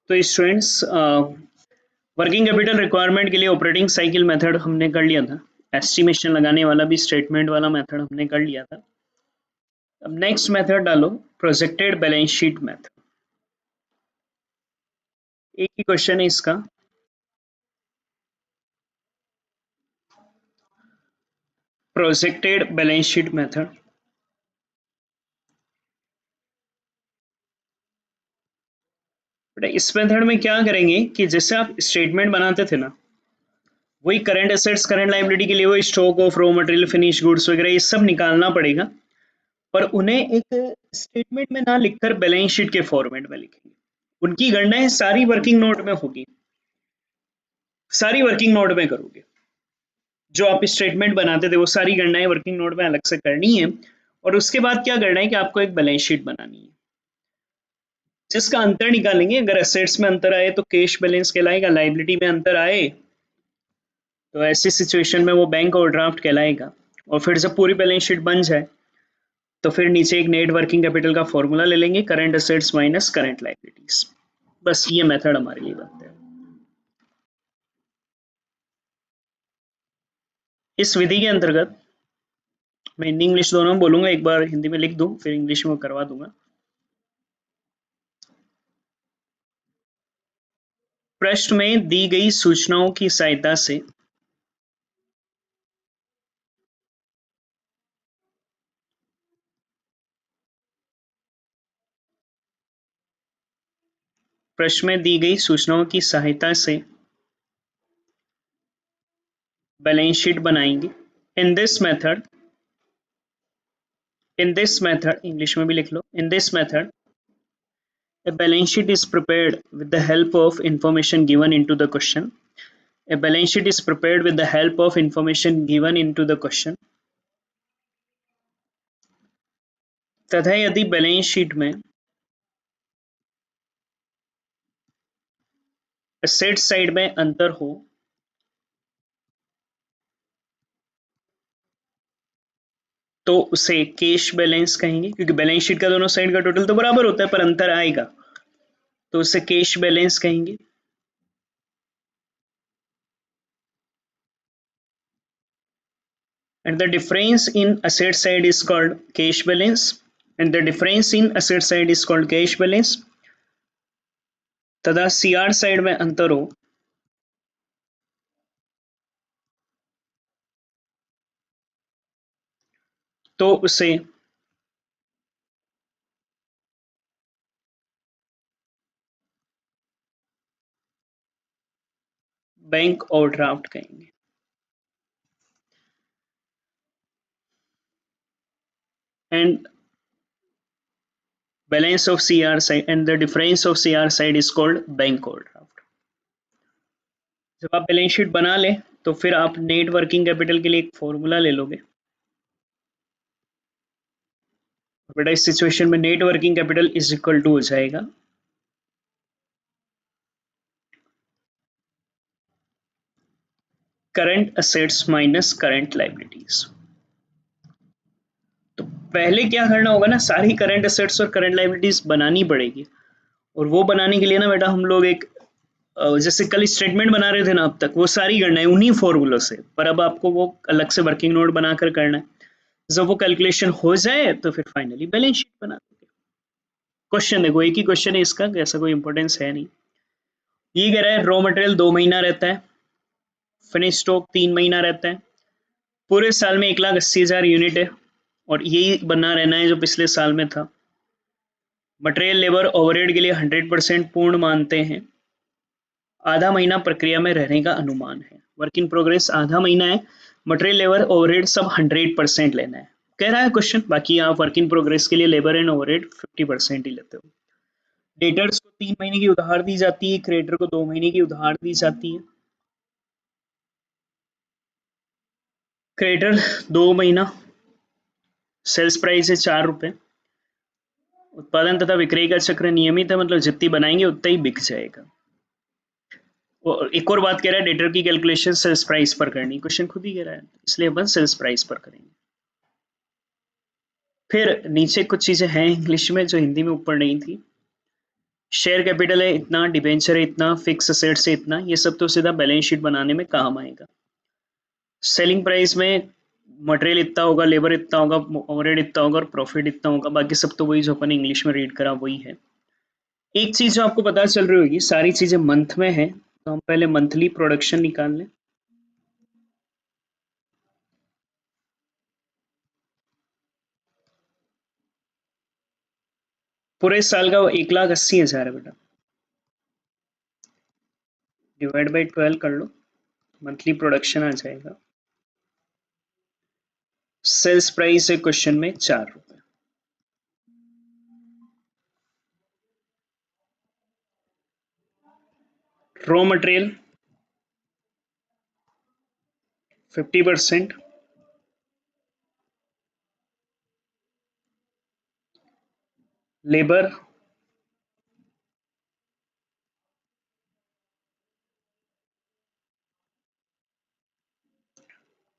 तो students working capital requirement के लिए ऑपरेटिंग साइकिल मेथड हमने कर लिया था। एस्टिमेशन लगाने वाला भी स्टेटमेंट वाला मेथड हमने कर लिया था। अब नेक्स्ट मेथड डालो, प्रोजेक्टेड बैलेंस शीट मेथड। एक ही क्वेश्चन है इसका। Projected balance sheet method. इस मेथड में क्या करेंगे कि जैसे आप स्टेटमेंट बनाते थे ना, वही करंट एसेट्स करंट लायबिलिटी के लिए वही stock of raw material finish goods वगैरह ये सब निकालना पड़ेगा, पर उन्हें एक स्टेटमेंट में ना लिखकर बैलेंस शीट के फॉर्मेट में लिखेंगे। उनकी गणनाएं सारी वर्किंग नोट में होगी, सारी वर्किंग नोट में करोगे। जो आप स्टेटमेंट बनाते थे वो सारी गणनाएं वर्किंग नोट में अलग से करनी है, और उसके बाद क्या करना है कि आपको एक बैलेंस शीट बनानी है जिसका अंतर निकालेंगे। अगर एसेट्स में अंतर आए तो कैश बैलेंस कहलाएगा, लायबिलिटी में अंतर आए तो ऐसी सिचुएशन में वो बैंक ओवरड्राफ्ट कहलाएगा। और फिर जब पूरी बैलेंस शीट बन जाए तो फिर नीचे एक नेट वर्किंग कैपिटल का फॉर्मूला ले लेंगे, current assets minus current liabilities. बस ये मेथड हमारे लिए बनता है। इस विधि के अंतर्गत मैं हिंदी इंग्लिश दोनों में बोलूंगा, एक बार हिंदी में लिख दूं फिर इंग्लिश में करवा दूंगा। पृष्ठ में दी गई सूचनाओं की सहायता से पृष्ठ में दी गई सूचनाओं की सहायता से बैलेंस शीट बनाएंगे। इन दिस मेथड इंग्लिश में भी लिख लो, in this method a balance sheet is prepared with the help of information given into the question. A balance sheet is prepared with the help of information given into the question. तथा यदि balance sheet में asset side में अंतर हो तो उसे cash balance कहेंगे, क्योंकि बैलेंस शीट का दोनों साइड का टोटल तो बराबर होता है पर अंतर आएगा तो उसे कैश बैलेंस कहेंगे। And the difference in asset side is called cash balance, and the difference in asset side is called cash balance। तथा सीआर साइड में अंतर हो तो उसे बैंक ओवरड्राफ्ट कहेंगे। And balance of CR side and the difference of CR side is called bank overdraft। जब आप balance sheet बना ले तो फिर आप नेट वर्किंग कैपिटल के लिए एक फॉर्मूला ले लोगे। बेटा इस सिचुएशन में net working capital is equal to हो जाएगा current assets minus current liabilities. तो पहले क्या करना होगा ना, सारी करंट असेट्स और करंट लायबिलिटीज बनानी पड़ेगी। और वो बनाने के लिए ना बेटा हम लोग एक जैसे कल स्टेटमेंट बना रहे थे ना, अब तक वो सारी करना है उन्हीं फॉर्मूलों से, पर अब आपको वो अलग से वर्किंग नोट बनाकर करना है। जब वो कैलकुलेशन हो जाए तो फिर फाइनली बैलेंस शीट बना दोगे। क्वेश्चन देखो, एक ही क्वेश्चन है इसका, ऐसा कोई इंपॉर्टेंस है नहीं। ये कह रहा है रॉ मटेरियल 2 महीना रहता है, फिनिश स्टॉक 3 महीना रहता है, पूरे साल में 1,80,000 यूनिट है और यही बना रहना है जो पिछले साल में था। मटेरियल लेबर ओवरहेड के लिए 100% पूर्ण मानते हैं, आधा महीना प्रक्रिया में रहने का अनुमान है। वर्क इन प्रोग्रेस आधा महीना है, मटेरियल लेबर ओवरहेड सब 100% लेना है कह रहा है क्वेश्चन। बाकी आप वर्क इन प्रोग्रेस के लिए लेबर एंड ओवरहेड 50% ही लेते हो। डेटर्स को 3 महीने की उधार दी जाती है, क्रेडिटर को 2 महीने की उधार दी जाती है। क्रेडिटर 2 महीना, सेल्स प्राइस है 4 रुपए, उत्पादन तथा विक्रय का चक्र नियमित है, मतलब जितनी बनाएंगे उतना ही बिक जाएगा। और एक और बात कह रहा है डेटर की कैलकुलेशन सेल्स प्राइस पर करनी, क्वेश्चन खुद ही कह रहा है इसलिए अपन सेल्स प्राइस पर करेंगे। फिर नीचे कुछ चीजें हैं इंग्लिश में जो हिंदी में ऊपर नहीं थी। शेयर कैपिटल है इतना, डिबेंचर है इतना, फिक्स असेट्स है इतना, ये सब तो सीधा बैलेंस शीट बनाने में काम आएगा। सेलिंग प्राइस में मटेरियल इतना होगा, लेबर इतना होगा, ओवरहेड इतना होगा और प्रॉफिट इतना होगा, बाकी सब तो वही जो अपन इंग्लिश में रीड करा वही है। एक चीज जो आपको पता चल रही होगी, सारी चीजें मंथ में है, तो हम पहले मंथली प्रोडक्शन निकाल लें। पूरे साल का 1,80,000 है बेटा, डिवाइड बाई 12 कर लो, मंथली प्रोडक्शन आ जाएगा। सेल्स प्राइस है क्वेश्चन में 4 रुपए। Raw material 50%, labour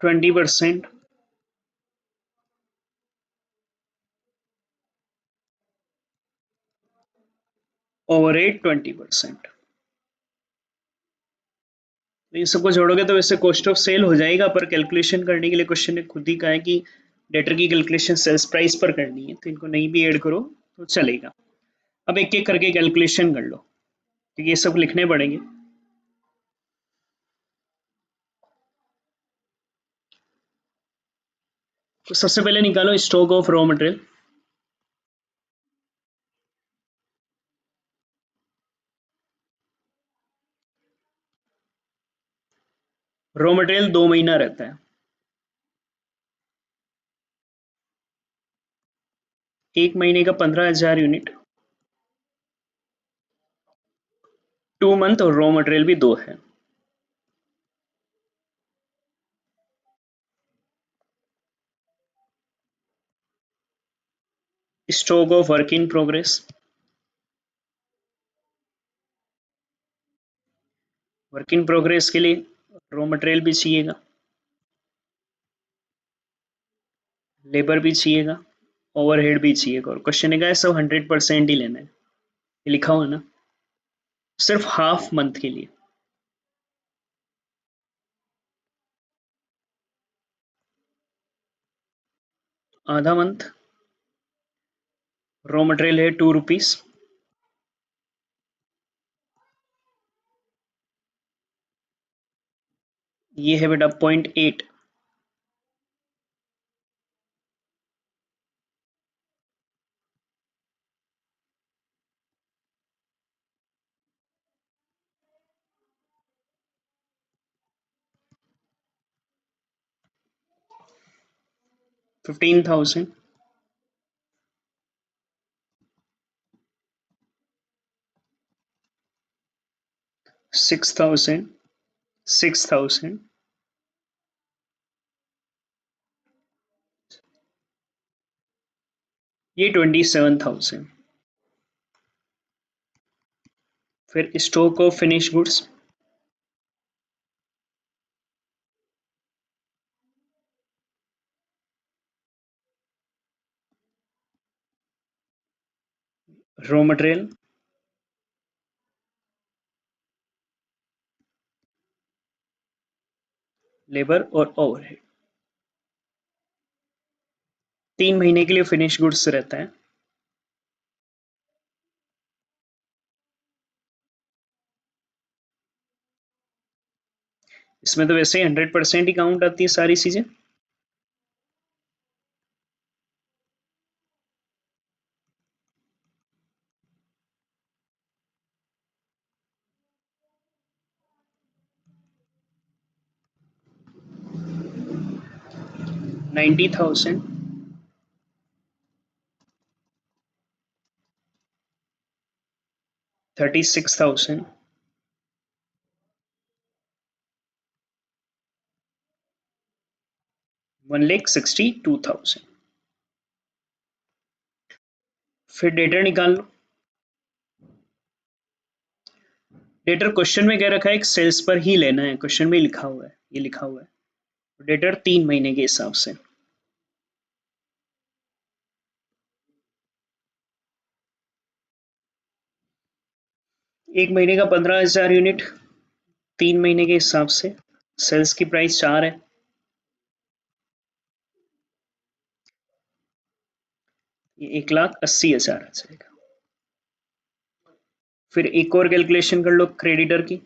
20%, overhead 20%। तो इन सबको जोड़ोगे तो वैसे कॉस्ट ऑफ सेल हो जाएगा, पर कैलकुलेशन करने के लिए क्वेश्चन ने खुद ही कहा है कि डेटर की कैलकुलेशन सेल्स प्राइस पर करनी है, तो इनको नहीं भी ऐड करो तो चलेगा। अब एक एक करके कैलकुलेशन कर लो, क्योंकि ये सब लिखने पड़ेंगे। तो सबसे पहले निकालो stock of raw material. Raw material 2 महीना रहता है, 1 महीने का 15,000 यूनिट, 2 मंथ, और रॉ मटेरियल भी 2 है। Stock of work in progress, work in progress के लिए रॉ मटेरियल भी चाहिएगा, लेबर भी चाहिएगा, ओवरहेड भी चाहिएगा, और क्वेश्चन ने कहा है सब 100% ही लेना है, ये लिखा हुआ है ना, सिर्फ हाफ मंथ के लिए। आधा मंथ, रॉ मटेरियल है 2 रुपीज, ये है बेटा 0.8, 15,000, 6,000, 6,000, ये 27,000। फिर stock of finish goods, raw material, labour और ओवरहेड, 3 महीने के लिए फिनिश गुड्स रहता है। इसमें तो वैसे ही 100% ही काउंट आती है सारी चीजें। $90,000, 36,000, 1,62,000। फिर डेटर निकाल लो। डेटर क्वेश्चन में कह रखा है एक सेल्स पर ही लेना है, क्वेश्चन में लिखा हुआ है, ये लिखा हुआ है। डेटर 3 महीने के हिसाब से, एक महीने का 15,000 यूनिट, 3 महीने के हिसाब से सेल्स की प्राइस 4 है। ये 1,80,000 आ जाएगा। फिर एक और कैलकुलेशन कर लो क्रेडिटर की।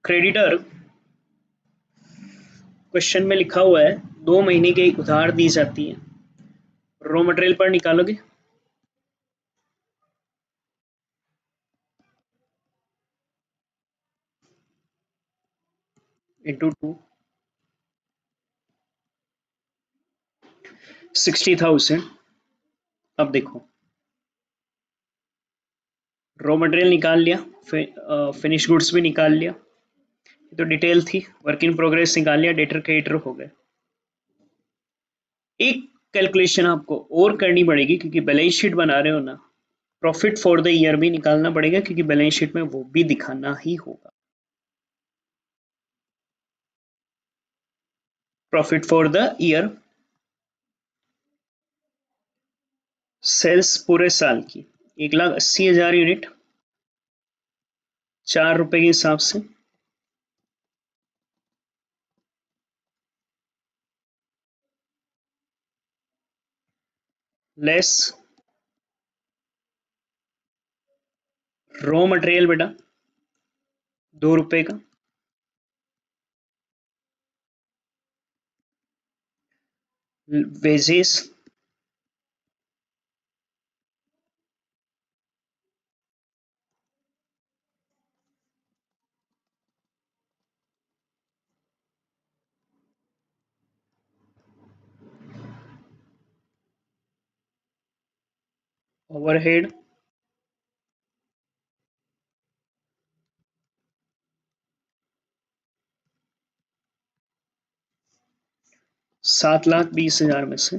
क्रेडिटर क्वेश्चन में लिखा हुआ है 2 महीने की उधार दी जाती है, रॉ मटेरियल पर निकालोगे इंटू 2, 60,000। अब देखो रॉ मटेरियल निकाल लिया, फिनिश गुड्स भी निकाल लिया, ये तो डिटेल थी। वर्क इन प्रोग्रेस निकाल लिया, डेटर क्रेडिटर हो गए। एक कैलकुलेशन आपको और करनी पड़ेगी क्योंकि बैलेंस शीट बना रहे हो ना, प्रॉफिट फॉर द ईयर भी निकालना पड़ेगा क्योंकि बैलेंस शीट में वो भी दिखाना ही होगा। Profit for the year, sales पूरे साल की 1,80,000 यूनिट, 4 रुपए के हिसाब से, लेस रॉ मटेरियल बेटा 2 रुपए का, वेजेस ओवरहेड 7,20,000 में से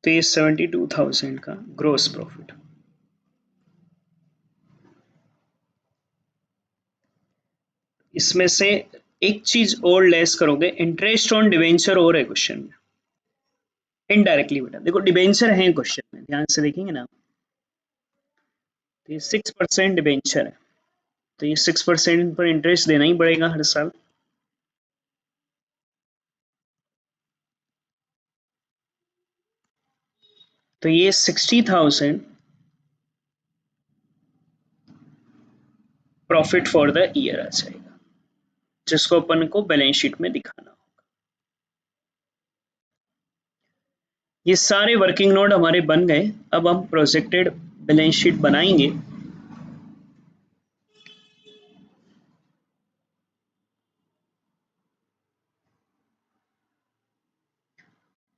तो ये 72,000 का ग्रोस प्रॉफिट। इसमें से एक चीज और लेस करोगे, इंटरेस्ट ऑन डिवेंचर और है क्वेश्चन में इनडायरेक्टली बेटा। देखो डिवेंचर है क्वेश्चन में, ध्यान से देखेंगे ना, तो ये 6% डिवेंचर है, तो ये 6% पर इंटरेस्ट देना ही पड़ेगा हर साल। तो ये 60,000 प्रॉफिट फॉर द ईयर आ जाएगा, जिसको अपन को बैलेंस शीट में दिखाना होगा। ये सारे वर्किंग नोट हमारे बन गए। अब हम प्रोजेक्टेड बैलेंस शीट बनाएंगे।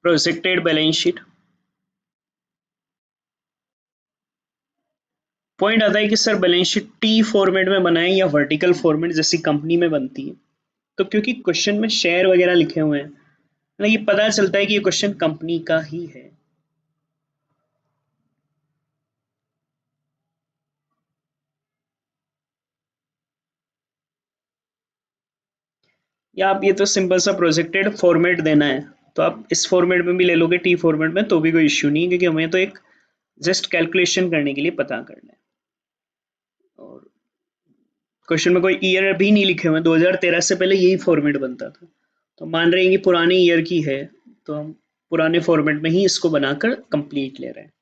प्रोजेक्टेड बैलेंस शीट पॉइंट आता है कि sir balance sheet T format में बनाए या वर्टिकल फॉर्मेट जैसी कंपनी में बनती है। तो क्योंकि क्वेश्चन में शेयर वगैरह लिखे हुए हैं ना, ये पता चलता है कि ये क्वेश्चन कंपनी का ही है। या आप ये तो सिंपल सा प्रोजेक्टेड फॉर्मेट देना है तो आप इस फॉर्मेट में भी ले लोगे, टी फॉर्मेट में, तो भी कोई इश्यू नहीं है क्योंकि हमें तो एक जस्ट कैलकुलेशन करने के लिए पता करना है। और क्वेश्चन में कोई ईयर भी नहीं लिखे हुए, 2013 से पहले यही फॉर्मेट बनता था, तो मान रहे हैं कि पुरानी ईयर की है, तो हम पुराने फॉर्मेट में ही इसको बनाकर कंप्लीट ले रहे हैं।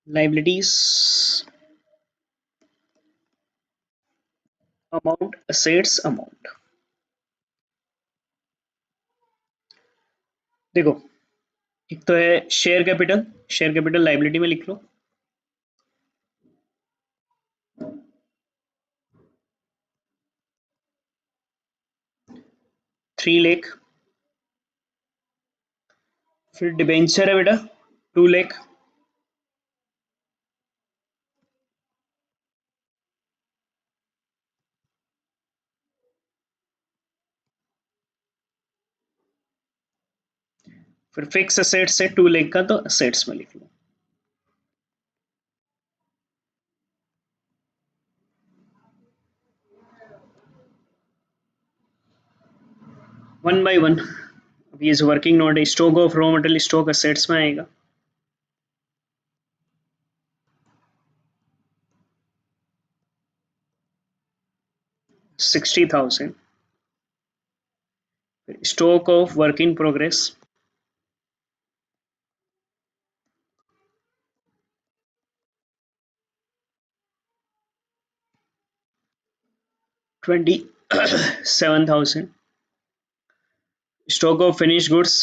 Liabilities amount, assets amount. देखो एक तो है share capital, share capital liability में लिख लो, 3 लाख। फिर डिबेंचर है बेटा 2 लाख। फिर फिक्स असेट्स है 2 लाख का, तो असेट्स में लिख लो। One by one. अब ये जो वर्किंग नोट है stock of raw material stock assets में आएगा। $60,000। Stock of work in progress 27,000। Stock of finish goods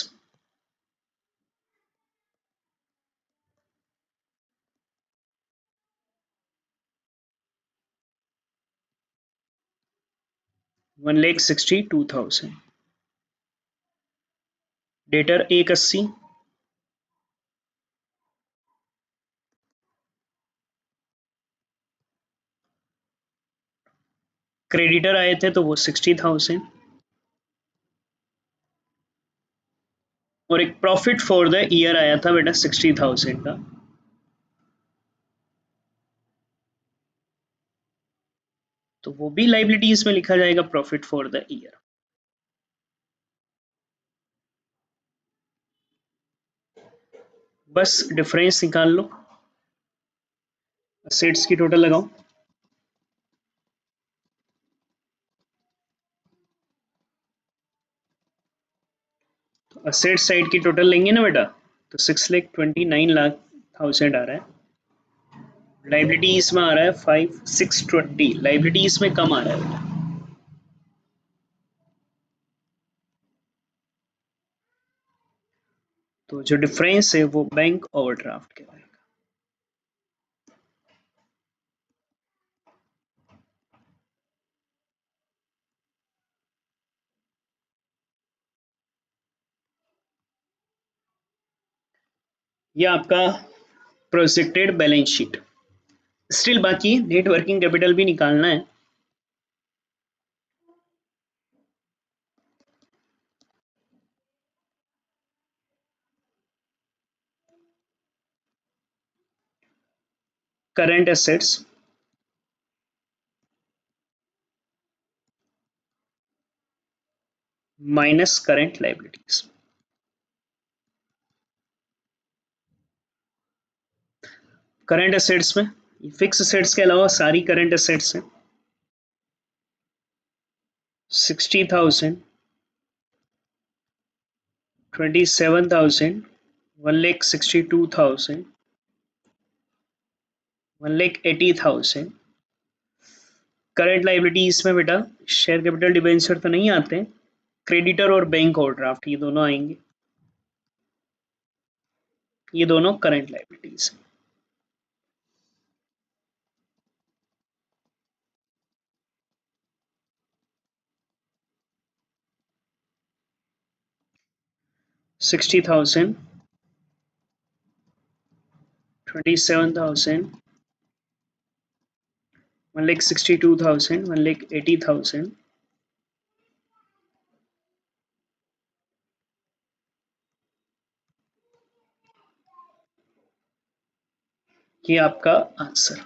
1,62,000। Debtor 180। Creditor आए थे तो वो 60,000। और एक प्रॉफिट फॉर द ईयर आया था बेटा 60,000 का। तो वो भी लाइबिलिटीज में लिखा जाएगा प्रॉफिट फॉर द ईयर। बस डिफरेंस निकाल लो। असेट्स की टोटल लगाओ। तो असेट साइड की टोटल लेंगे ना बेटा, तो 6,29,00,000 आ रहा है। लाइबिलिटीज में आ रहा है 5,620। लाइबिलिटीज में कम आ रहा है बेटा। तो जो डिफरेंस है वो बैंक ओवरड्राफ्ट कहलाएगा। ये आपका प्रोजेक्टेड बैलेंस शीट। स्टिल बाकी नेट वर्किंग कैपिटल भी निकालना है। Current assets minus current liabilities. Current assets में फिक्स एसेट्स के अलावा सारी करंट एसेट्स हैं। 60,000, 27,000, 1,62,000, 1,80,000। करंट लाइबिलिटीज में बेटा शेयर कैपिटल डिबेंचर तो नहीं आते हैं, क्रेडिटर और बैंक ओवरड्राफ्ट ये दोनों आएंगे। ये दोनों करंट लाइबिलिटीज। $60,000, 27,000, 1,62,000, 1,80,000। ये आपका आंसर।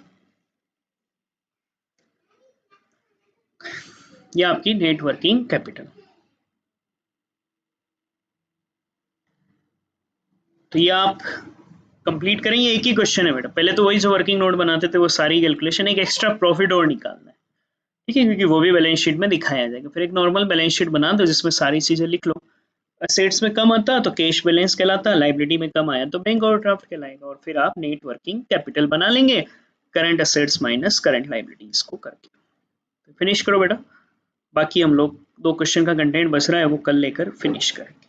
ये आपकी नेट वर्किंग कैपिटल। तो ये आप कंप्लीट करेंगे। एक ही क्वेश्चन है बेटा, पहले तो वही जो वर्किंग नोट बनाते थे वो सारी कैलकुलेशन, एक एक्स्ट्रा प्रॉफिट और निकालना है, ठीक है, क्योंकि वो भी बैलेंस शीट में दिखाया जाएगा। फिर एक नॉर्मल बैलेंस शीट बना दो जिसमें सारी चीजें लिख लो। असेट्स में कम आता तो कैश बैलेंस कहलाता, लाइबिलिटी में कम आया तो बैंक ओवरड्राफ्ट कहलाएगा, और फिर आप नेट वर्किंग कैपिटल बना लेंगे current assets minus current liabilities को करके। तो फिनिश करो बेटा। बाकी हम लोग 2 क्वेश्चन का कंटेंट बच रहा है वो कल लेकर फिनिश करेंगे।